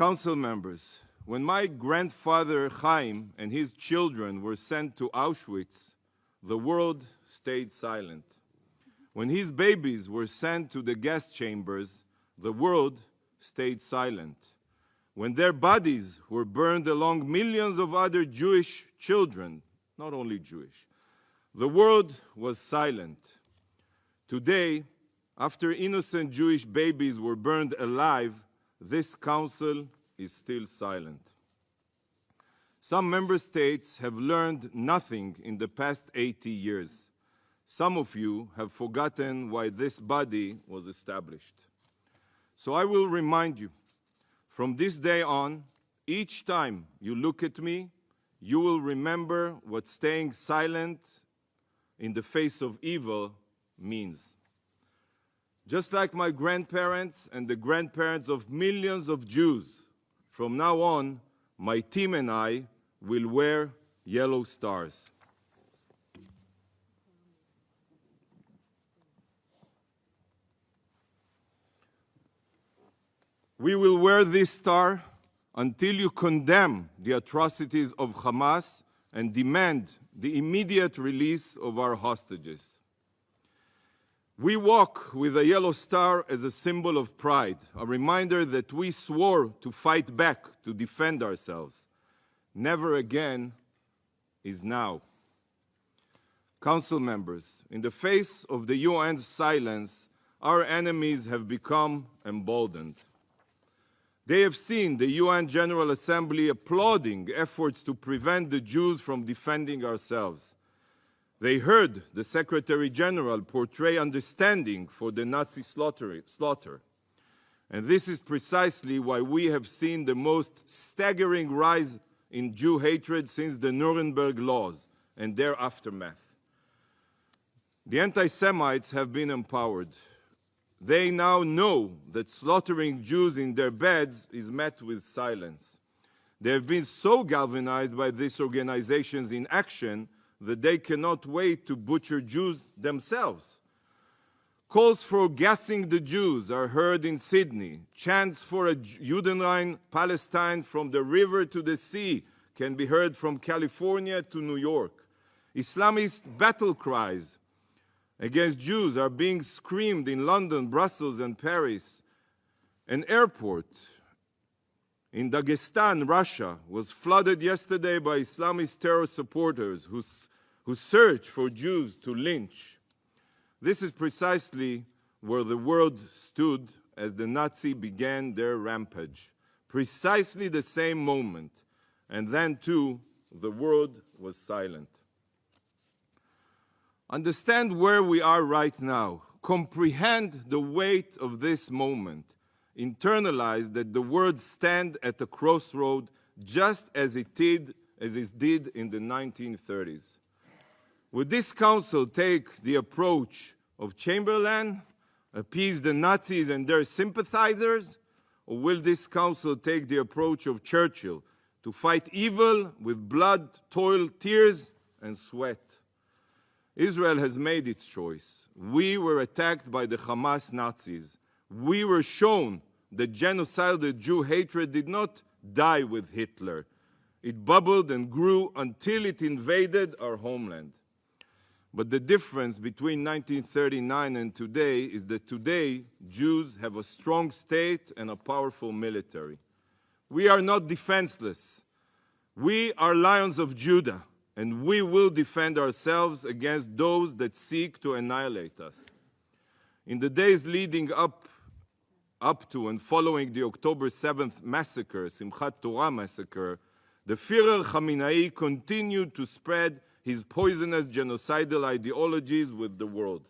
Council members, when my grandfather Chaim and his children were sent to Auschwitz, the world stayed silent. When his babies were sent to the gas chambers, the world stayed silent. When their bodies were burned along millions of other Jewish children, not only Jewish, the world was silent. Today, after innocent Jewish babies were burned alive, this council is still silent. Some member states have learned nothing in the past 80 years. Some of you have forgotten why this body was established. So I will remind you, from this day on, each time you look at me, you will remember what staying silent in the face of evil means. Just like my grandparents and the grandparents of millions of Jews, from now on, my team and I will wear yellow stars. We will wear this star until you condemn the atrocities of Hamas and demand the immediate release of our hostages. We walk with a yellow star as a symbol of pride, a reminder that we swore to fight back, to defend ourselves. Never again is now. Council members, in the face of the UN's silence, our enemies have become emboldened. They have seen the UN General Assembly applauding efforts to prevent the Jews from defending ourselves. They heard the Secretary General portray understanding for the Nazi slaughter. And this is precisely why we have seen the most staggering rise in Jew hatred since the Nuremberg laws and their aftermath. The anti-Semites have been empowered. They now know that slaughtering Jews in their beds is met with silence. They have been so galvanized by these organizations in action that they cannot wait to butcher Jews themselves. Calls for gassing the Jews are heard in Sydney. Chants for a Judenrein Palestine from the river to the sea can be heard from California to New York. Islamist battle cries against Jews are being screamed in London, Brussels, and Paris. An airport in Dagestan, Russia, was flooded yesterday by Islamist terror supporters who search for Jews to lynch. This is precisely where the world stood as the Nazis began their rampage. Precisely the same moment. And then, too, the world was silent. Understand where we are right now. Comprehend the weight of this moment. Internalize that the world stands at a crossroad just as it did in the 1930s. Would this council take the approach of Chamberlain, appease the Nazis and their sympathizers, or will this council take the approach of Churchill to fight evil with blood, toil, tears, and sweat? Israel has made its choice. We were attacked by the Hamas Nazis. We were shown that genocidal Jew hatred did not die with Hitler. It bubbled and grew until it invaded our homeland. But the difference between 1939 and today is that today Jews have a strong state and a powerful military. We are not defenseless. We are lions of Judah, and we will defend ourselves against those that seek to annihilate us. In the days leading up to and following the October 7th massacre, Simchat Torah massacre, the Führer Khamenei continued to spread his poisonous genocidal ideologies with the world.